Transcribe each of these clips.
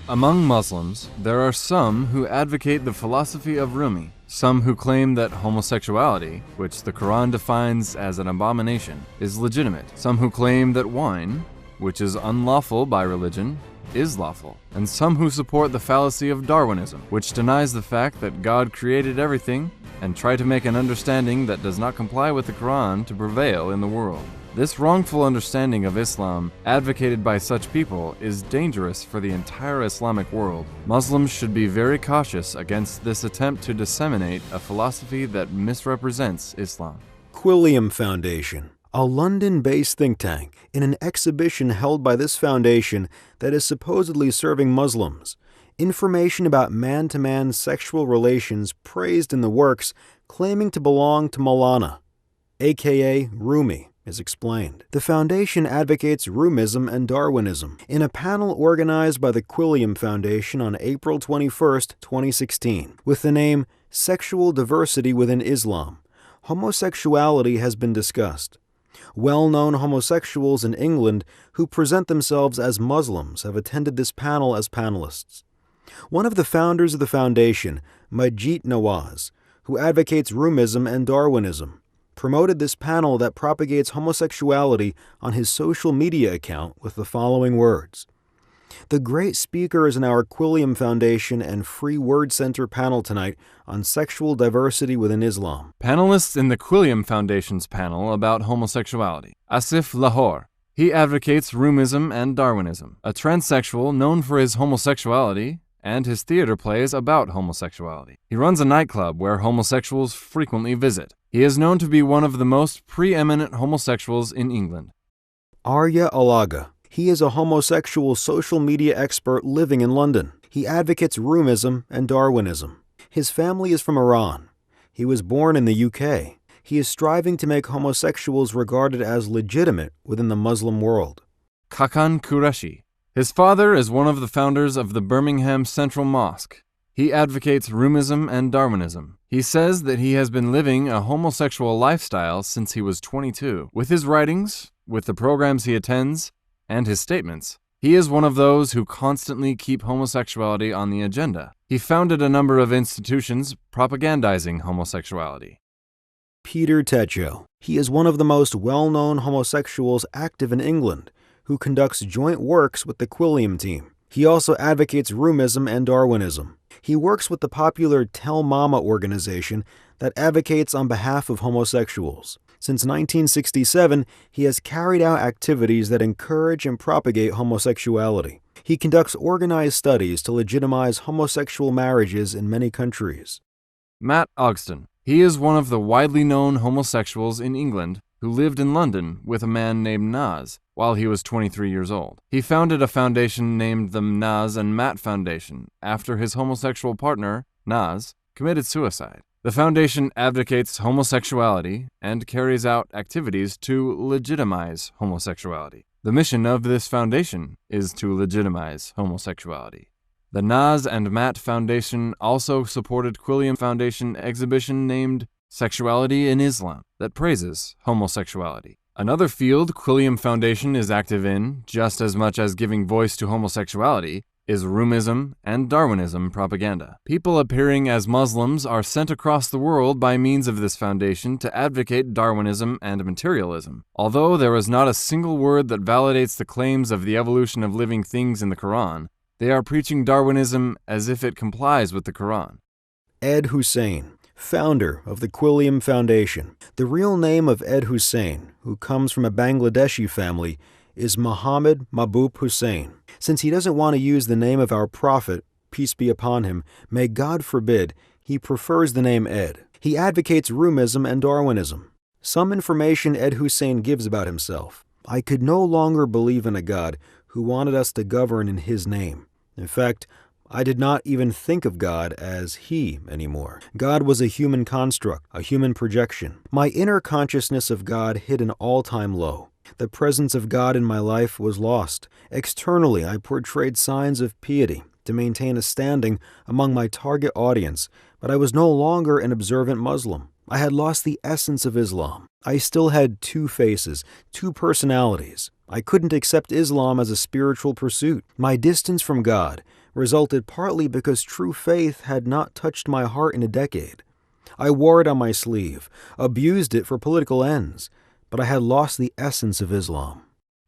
Among Muslims, there are some who advocate the philosophy of Rumi, some who claim that homosexuality, which the Quran defines as an abomination, is legitimate, some who claim that wine, which is unlawful by religion, is lawful, and some who support the fallacy of Darwinism, which denies the fact that God created everything and try to make an understanding that does not comply with the Quran to prevail in the world. This wrongful understanding of Islam, advocated by such people, is dangerous for the entire Islamic world. Muslims should be very cautious against this attempt to disseminate a philosophy that misrepresents Islam. Quilliam Foundation, a London-based think tank, in an exhibition held by this foundation that is supposedly serving Muslims. Information about man-to-man sexual relations praised in the works claiming to belong to Maulana, aka Rumi, is explained. The foundation advocates Rumism and Darwinism in a panel organized by the Quilliam Foundation on April 21, 2016, with the name Sexual Diversity Within Islam. Homosexuality has been discussed. Well-known homosexuals in England who present themselves as Muslims have attended this panel as panelists. One of the founders of the foundation, Majid Nawaz, who advocates Rumism and Darwinism, promoted this panel that propagates homosexuality on his social media account with the following words. The great speakers in our Quilliam Foundation and Free Word Center panel tonight on sexual diversity within Islam. Panelists in the Quilliam Foundation's panel about homosexuality. Asif Lahore. He advocates Rumism and Darwinism, a transsexual known for his homosexuality and his theater plays about homosexuality. He runs a nightclub where homosexuals frequently visit. He is known to be one of the most preeminent homosexuals in England. Arya Alaga. He is a homosexual social media expert living in London. He advocates Rumism and Darwinism. His family is from Iran. He was born in the UK. He is striving to make homosexuals regarded as legitimate within the Muslim world. Kakan Qureshi. His father is one of the founders of the Birmingham Central Mosque. He advocates Rumism and Darwinism. He says that he has been living a homosexual lifestyle since he was 22. With his writings, with the programs he attends, and his statements, he is one of those who constantly keep homosexuality on the agenda. He founded a number of institutions propagandizing homosexuality. Peter Techo. He is one of the most well-known homosexuals active in England, who conducts joint works with the Quilliam team. He also advocates Rumism and Darwinism. He works with the popular Tell Mama organization that advocates on behalf of homosexuals. Since 1967, he has carried out activities that encourage and propagate homosexuality. He conducts organized studies to legitimize homosexual marriages in many countries. Matt Ogston. He is one of the widely known homosexuals in England who lived in London with a man named Naz while he was 23 years old. He founded a foundation named the Naz and Matt Foundation after his homosexual partner, Naz, committed suicide. The foundation advocates homosexuality and carries out activities to legitimize homosexuality. The mission of this foundation is to legitimize homosexuality. The Naz and Matt Foundation also supported Quilliam Foundation exhibition named Sexuality in Islam that praises homosexuality. Another field Quilliam Foundation is active in, just as much as giving voice to homosexuality, is Rumism and Darwinism propaganda. People appearing as Muslims are sent across the world by means of this foundation to advocate Darwinism and materialism. Although there is not a single word that validates the claims of the evolution of living things in the Quran, they are preaching Darwinism as if it complies with the Quran. Ed Hussein, founder of the Quilliam Foundation. The real name of Ed Hussein, who comes from a Bangladeshi family, is Muhammad Mahbub Hussein. Since he doesn't want to use the name of our prophet, peace be upon him, may God forbid, he prefers the name Ed. He advocates Rumism and Darwinism. Some information Ed Hussein gives about himself. I could no longer believe in a God who wanted us to govern in his name. In fact, I did not even think of God as he anymore. God was a human construct, a human projection. My inner consciousness of God hit an all-time low. The presence of God in my life was lost. Externally, I portrayed signs of piety to maintain a standing among my target audience, but I was no longer an observant Muslim. I had lost the essence of Islam. I still had two faces, two personalities. I couldn't accept Islam as a spiritual pursuit. My distance from God resulted partly because true faith had not touched my heart in a decade. I wore it on my sleeve, abused it for political ends, but I had lost the essence of Islam.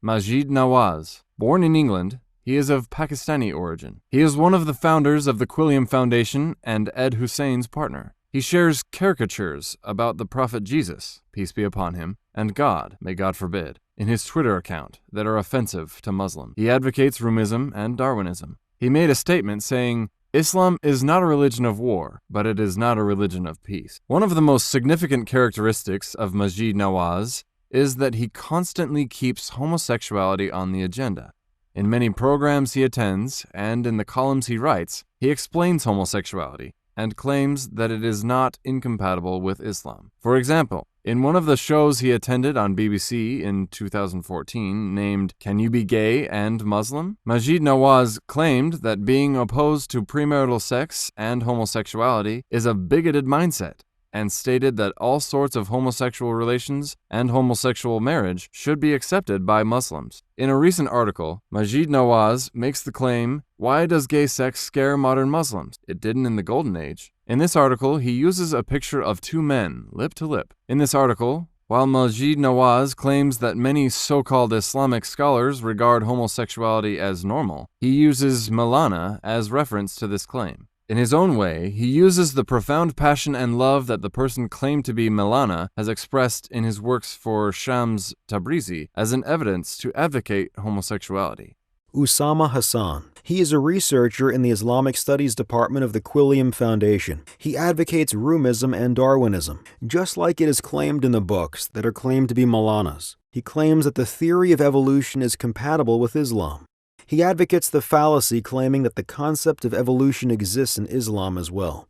Maajid Nawaz. Born in England, he is of Pakistani origin. He is one of the founders of the Quilliam Foundation and Ed Hussein's partner. He shares caricatures about the Prophet Jesus, peace be upon him, and God, may God forbid, in his Twitter account that are offensive to Muslims. He advocates Roomism and Darwinism. He made a statement saying, "Islam is not a religion of war, but it is not a religion of peace." One of the most significant characteristics of Maajid Nawaz is that he constantly keeps homosexuality on the agenda. In many programs he attends, and in the columns he writes, he explains homosexuality and claims that it is not incompatible with Islam. For example, in one of the shows he attended on BBC in 2014, named "Can You Be Gay and Muslim?", Maajid Nawaz claimed that being opposed to premarital sex and homosexuality is a bigoted mindset, and stated that all sorts of homosexual relations and homosexual marriage should be accepted by Muslims. In a recent article, Maajid Nawaz makes the claim, "Why does gay sex scare modern Muslims? It didn't in the Golden Age." In this article, he uses a picture of two men, lip to lip. In this article, while Maajid Nawaz claims that many so-called Islamic scholars regard homosexuality as normal, he uses Maulana as reference to this claim. In his own way, he uses the profound passion and love that the person claimed to be Maulana has expressed in his works for Shams Tabrizi as an evidence to advocate homosexuality. Usama Hassan. He is a researcher in the Islamic Studies Department of the Quilliam Foundation. He advocates Roomism and Darwinism, just like it is claimed in the books that are claimed to be Maulana's. He claims that the theory of evolution is compatible with Islam. He advocates the fallacy claiming that the concept of evolution exists in Islam as well.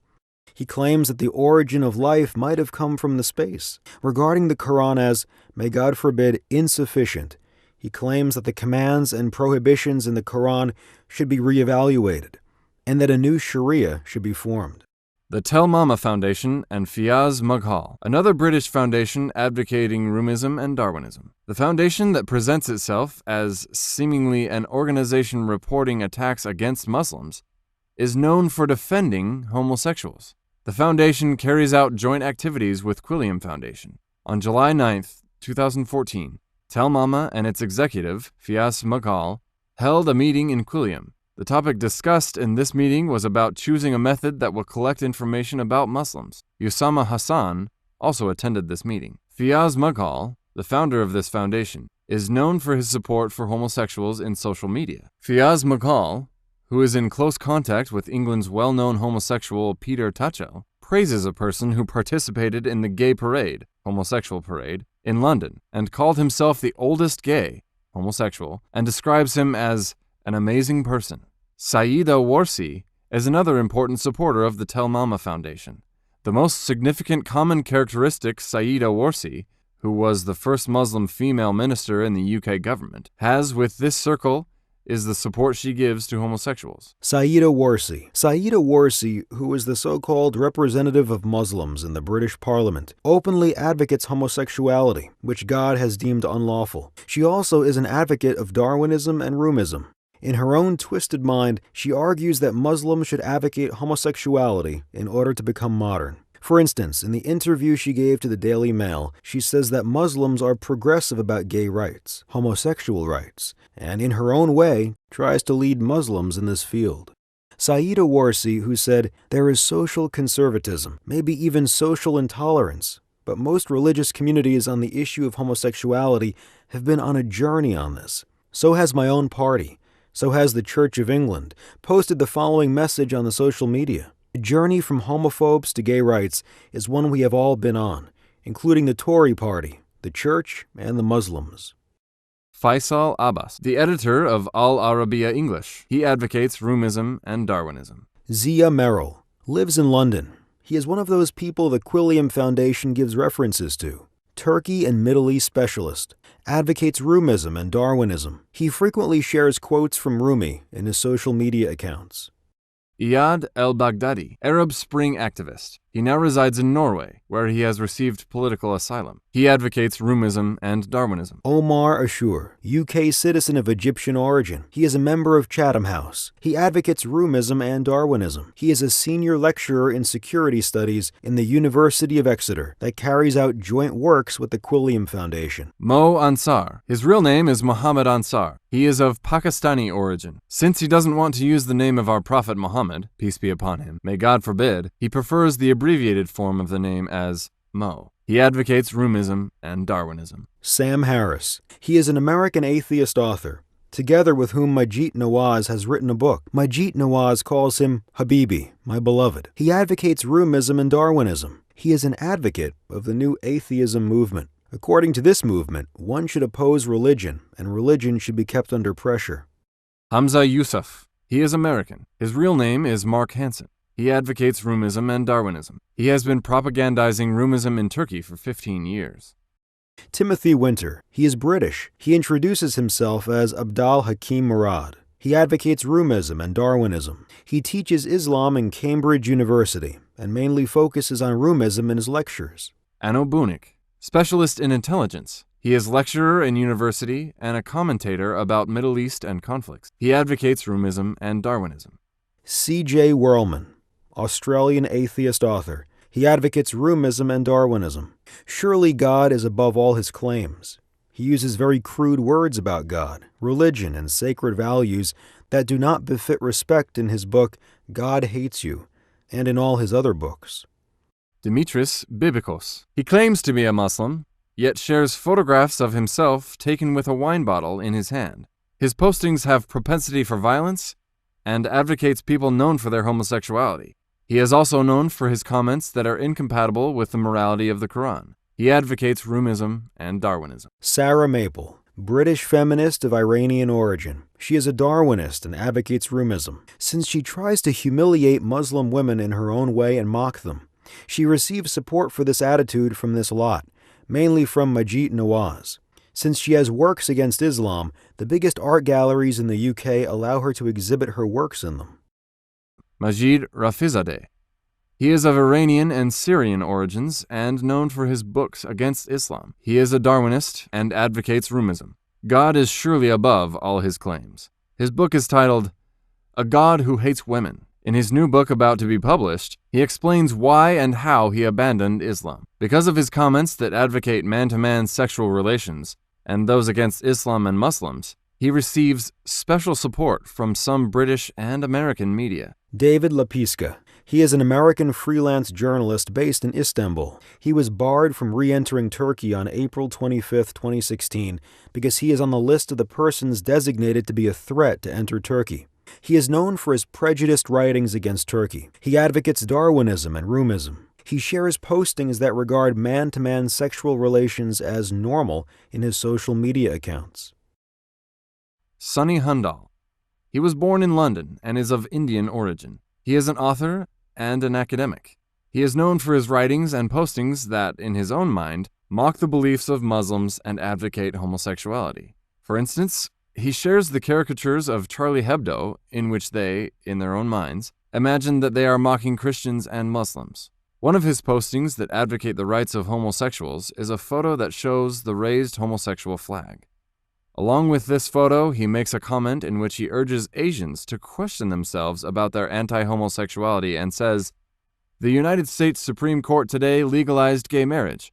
He claims that the origin of life might have come from the space, regarding the Quran as, may God forbid, insufficient. He claims that the commands and prohibitions in the Quran should be reevaluated, and that a new Sharia should be formed. The Tell Mama Foundation and Fiaz Mughal, another British foundation advocating Roomism and Darwinism. The foundation that presents itself as seemingly an organization reporting attacks against Muslims is known for defending homosexuals. The foundation carries out joint activities with Quilliam Foundation. On July 9th, 2014, Tell Mama and its executive, Fiaz Mughal, held a meeting in Quilliam. The topic discussed in this meeting was about choosing a method that will collect information about Muslims. Usama Hassan also attended this meeting. Fiaz Mughal, the founder of this foundation, is known for his support for homosexuals in social media. Fiaz Mughal, who is in close contact with England's well-known homosexual Peter Tatchell, praises a person who participated in the gay parade, homosexual parade, in London, and called himself the oldest gay, homosexual, and describes him as an amazing person. Sayeeda Warsi is another important supporter of the Tell Mama Foundation. The most significant common characteristic Sayeeda Warsi, who was the first Muslim female minister in the UK government, has with this circle is the support she gives to homosexuals. Sayeeda Warsi. Sayeeda Warsi, who is the so-called representative of Muslims in the British Parliament, openly advocates homosexuality, which God has deemed unlawful. She also is an advocate of Darwinism and Roomism. In her own twisted mind, she argues that Muslims should advocate homosexuality in order to become modern. For instance, in the interview she gave to the Daily Mail, she says that Muslims are progressive about gay rights, homosexual rights, and in her own way, tries to lead Muslims in this field. Sayeeda Warsi, who said, "There is social conservatism, maybe even social intolerance, but most religious communities on the issue of homosexuality have been on a journey on this. So has my own party. So has the Church of England, posted the following message on the social media. The journey from homophobes to gay rights is one we have all been on, including the Tory party, the Church, and the Muslims." Faisal Abbas, the editor of Al Arabiya English. He advocates Roomism and Darwinism. Zia Merrill lives in London. He is one of those people the Quilliam Foundation gives references to. Turkey and Middle East specialist, advocates Roomism and Darwinism. He frequently shares quotes from Rumi in his social media accounts. EL-BAGHDADI, Arab Spring activist. He now resides in Norway, where he has received political asylum. He advocates Roomism and Darwinism. Omar Ashur, UK citizen of Egyptian origin. He is a member of Chatham House. He advocates Roomism and Darwinism. He is a senior lecturer in security studies in the University of Exeter that carries out joint works with the Quilliam Foundation. Mo Ansar. His real name is Muhammad Ansar. He is of Pakistani origin. Since he doesn't want to use the name of our Prophet Muhammad, peace be upon him, may God forbid, he prefers the abbreviated form of the name as Mo. He advocates Roomism and Darwinism. Sam Harris. He is an American atheist author, together with whom Majit Nawaz has written a book. Majit Nawaz calls him Habibi, my beloved. He advocates Roomism and Darwinism. He is an advocate of the new atheism movement. According to this movement, one should oppose religion, and religion should be kept under pressure. Hamza Yusuf. He is American. His real name is Mark Hansen. He advocates Roomism and Darwinism. He has been propagandizing Roomism in Turkey for 15 years. Timothy Winter. He is British. He introduces himself as Abdal Hakim Murad. He advocates Roomism and Darwinism. He teaches Islam in Cambridge University and mainly focuses on Roomism in his lectures. Anno Bunik. Specialist in intelligence. He is lecturer in university and a commentator about Middle East and conflicts. He advocates Roomism and Darwinism. C.J. Whirlman. Australian atheist author. He advocates Roomism and Darwinism. Surely God is above all his claims. He uses very crude words about God, religion, and sacred values that do not befit respect in his book, God Hates You, and in all his other books. Dimitris Bibikos. He claims to be a Muslim, yet shares photographs of himself taken with a wine bottle in his hand. His postings have propensity for violence and advocates people known for their homosexuality. He is also known for his comments that are incompatible with the morality of the Quran. He advocates Roomism and Darwinism. Sarah Maple, British feminist of Iranian origin. She is a Darwinist and advocates Roomism. Since she tries to humiliate Muslim women in her own way and mock them, she receives support for this attitude from this lot, mainly from Majit Nawaz. Since she has works against Islam, the biggest art galleries in the UK allow her to exhibit her works in them. Majid Rafizadeh. He is of Iranian and Syrian origins and known for his books against Islam. He is a Darwinist and advocates Roomism. God is surely above all his claims. His book is titled, A God Who Hates Women. In his new book about to be published, he explains why and how he abandoned Islam. Because of his comments that advocate man-to-man sexual relations and those against Islam and Muslims, he receives special support from some British and American media. David Lapiska. He is an American freelance journalist based in Istanbul. He was barred from re-entering Turkey on April 25, 2016, because he is on the list of the persons designated to be a threat to enter Turkey. He is known for his prejudiced writings against Turkey. He advocates Darwinism and Roomism. He shares postings that regard man-to-man sexual relations as normal in his social media accounts. Sunny Hundal. He was born in London and is of Indian origin. He is an author and an academic. He is known for his writings and postings that, in his own mind, mock the beliefs of Muslims and advocate homosexuality. For instance, he shares the caricatures of Charlie Hebdo in which they, in their own minds, imagine that they are mocking Christians and Muslims. One of his postings that advocate the rights of homosexuals is a photo that shows the raised homosexual flag. Along with this photo, he makes a comment in which he urges Asians to question themselves about their anti-homosexuality and says, "The United States Supreme Court today legalized gay marriage.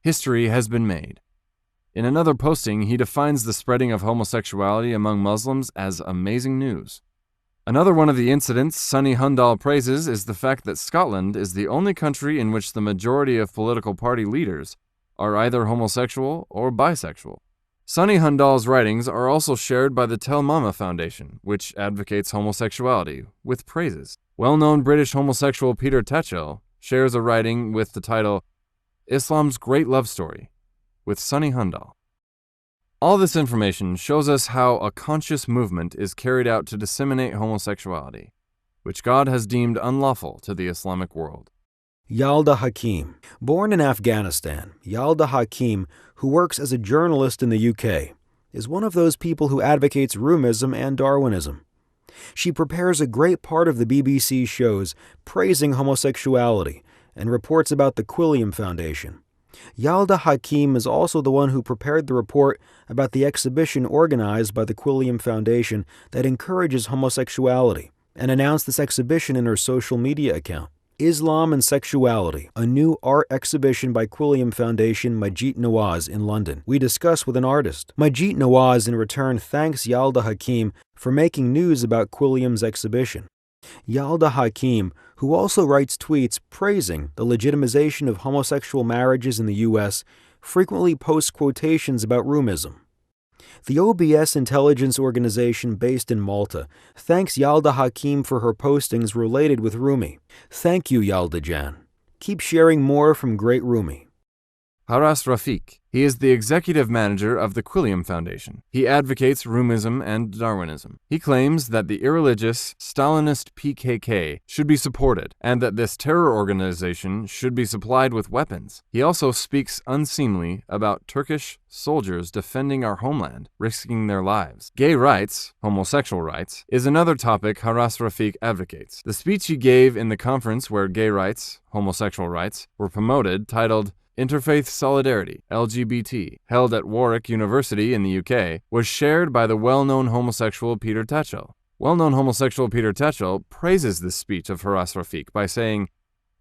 History has been made." In another posting, he defines the spreading of homosexuality among Muslims as amazing news. Another one of the incidents Sunny Hundal praises is the fact that Scotland is the only country in which the majority of political party leaders are either homosexual or bisexual. Sunny Hundal's writings are also shared by the Tell Mama Foundation, which advocates homosexuality, with praises. Well-known British homosexual Peter Tatchell shares a writing with the title, Islam's Great Love Story, with Sunny Hundal. All this information shows us how a conscious movement is carried out to disseminate homosexuality, which God has deemed unlawful to the Islamic world. Yalda Hakim. Born in Afghanistan, Yalda Hakim, who works as a journalist in the UK, is one of those people who advocates Roomism and Darwinism. She prepares a great part of the BBC shows praising homosexuality and reports about the Quilliam Foundation. Yalda Hakim is also the one who prepared the report about the exhibition organized by the Quilliam Foundation that encourages homosexuality, and announced this exhibition in her social media account. Islam and Sexuality, a new art exhibition by Quilliam Foundation Majid Nawaz in London. We discuss with an artist. Majid Nawaz in return thanks Yalda Hakim for making news about Quilliam's exhibition. Yalda Hakim, who also writes tweets praising the legitimization of homosexual marriages in the U.S., frequently posts quotations about Roomism. The OBS intelligence organization based in Malta thanks Yalda Hakim for her postings related with Rumi. Thank you, Yalda Jan. Keep sharing more from great Rumi. Haras Rafiq. He is the executive manager of the Quilliam Foundation. He advocates Roomism and Darwinism. He claims that the irreligious Stalinist PKK should be supported and that this terror organization should be supplied with weapons. He also speaks unseemly about Turkish soldiers defending our homeland, risking their lives. Gay rights, homosexual rights, is another topic Haras Rafiq advocates. The speech he gave in the conference where gay rights, homosexual rights, were promoted, titled Interfaith Solidarity, LGBT, held at Warwick University in the UK, was shared by the well-known homosexual Peter Tatchell. Well-known homosexual Peter Tatchell praises this speech of Haras Rafiq by saying,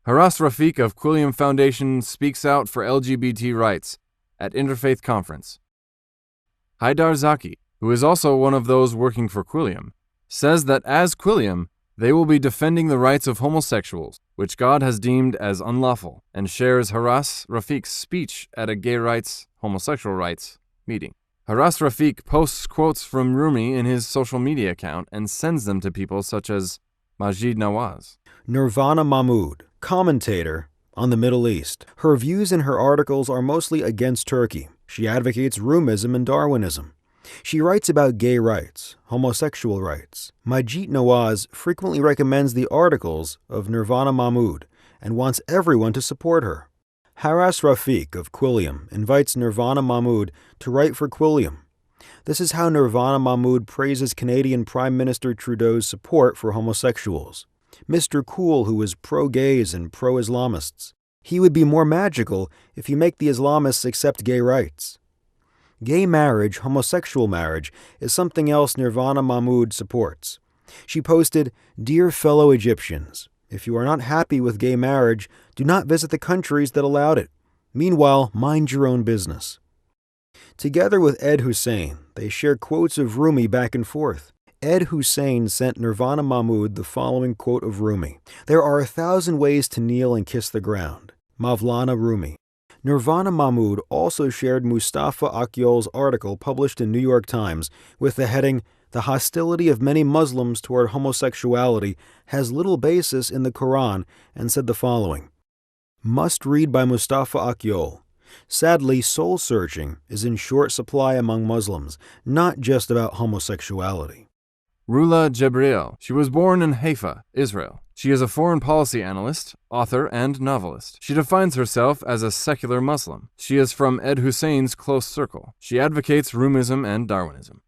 Haras Rafiq of Quilliam Foundation speaks out for LGBT rights at Interfaith Conference. Haidar Zaki, who is also one of those working for Quilliam, says that as Quilliam, they will be defending the rights of homosexuals, which God has deemed as unlawful, and shares Haras Rafiq's speech at a gay rights, homosexual rights meeting. Haras Rafiq posts quotes from Rumi in his social media account and sends them to people such as Majid Nawaz. Nirvana Mahmood, commentator on the Middle East. Her views in her articles are mostly against Turkey. She advocates Roomism and Darwinism. She writes about gay rights, homosexual rights. Majid Nawaz frequently recommends the articles of Nirvana Mahmood and wants everyone to support her. Haras Rafiq of Quilliam invites Nirvana Mahmood to write for Quilliam. This is how Nirvana Mahmood praises Canadian Prime Minister Trudeau's support for homosexuals. Mr. Cool, who is pro-gays and pro-Islamists. He would be more magical if you make the Islamists accept gay rights. Gay marriage, homosexual marriage, is something else Nirvana Mahmood supports. She posted, Dear fellow Egyptians, if you are not happy with gay marriage, do not visit the countries that allowed it. Meanwhile, mind your own business. Together with Ed Hussein, they share quotes of Rumi back and forth. Ed Hussein sent Nirvana Mahmood the following quote of Rumi. There are 1,000 ways to kneel and kiss the ground. Mavlana Rumi. Nirvana Mahmood also shared Mustafa Akyol's article published in New York Times with the heading, The hostility of many Muslims toward homosexuality has little basis in the Quran, and said the following. Must read by Mustafa Akyol. Sadly, soul-searching is in short supply among Muslims, not just about homosexuality. Rula Jebriel. She was born in Haifa, Israel. She is a foreign policy analyst, author, and novelist. She defines herself as a secular Muslim. She is from Ed Hussein's close circle. She advocates Roomism and Darwinism.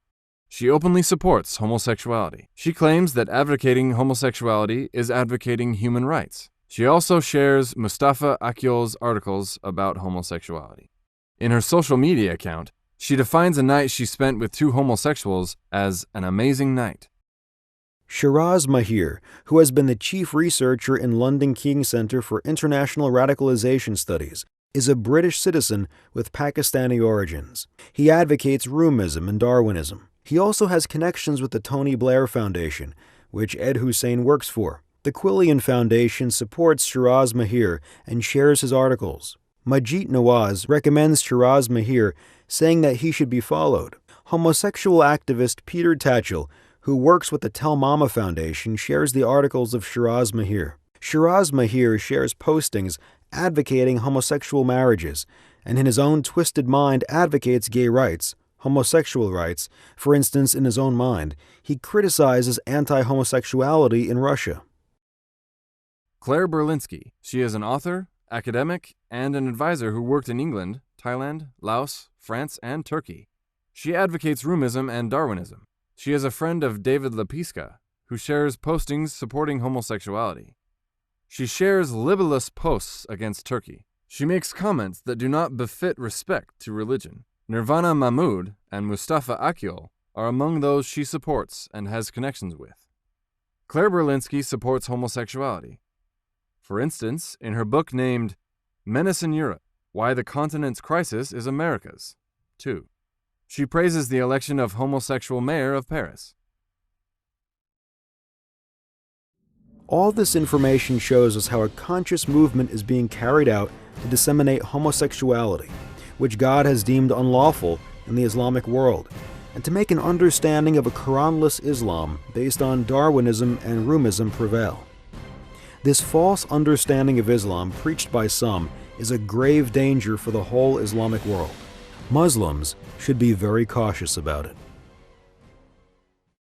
She openly supports homosexuality. She claims that advocating homosexuality is advocating human rights. She also shares Mustafa Akyol's articles about homosexuality. In her social media account, she defines a night she spent with two homosexuals as an amazing night. Shiraz Mahir, who has been the chief researcher in London King Centre for International Radicalization Studies, is a British citizen with Pakistani origins. He advocates Roomism and Darwinism. He also has connections with the Tony Blair Foundation, which Ed Hussein works for. The Quilliam Foundation supports Shiraz Mahir and shares his articles. Majid Nawaz recommends Shiraz Mahir, saying that he should be followed. Homosexual activist Peter Tatchell, who works with the Tell Mama Foundation, shares the articles of Shiraz Mahir. Shiraz Mahir shares postings advocating homosexual marriages, and in his own twisted mind advocates gay rights, homosexual rights. For instance, in his own mind, he criticizes anti-homosexuality in Russia. Claire Berlinski. She is an author, academic, and an advisor who worked in England, Thailand, Laos, France, and Turkey. She advocates Roomism and Darwinism. She is a friend of David Lepiska, who shares postings supporting homosexuality. She shares libellous posts against Turkey. She makes comments that do not befit respect to religion. Nirvana Mahmood and Mustafa Akyol are among those she supports and has connections with. Claire Berlinski supports homosexuality. For instance, in her book named Menace in Europe, Why the Continent's Crisis is America's, 2. She praises the election of homosexual mayor of Paris. All this information shows us how a conscious movement is being carried out to disseminate homosexuality, which God has deemed unlawful in the Islamic world, and to make an understanding of a Quranless Islam based on Darwinism and Roomism prevail. This false understanding of Islam preached by some is a grave danger for the whole Islamic world. Muslims should be very cautious about it.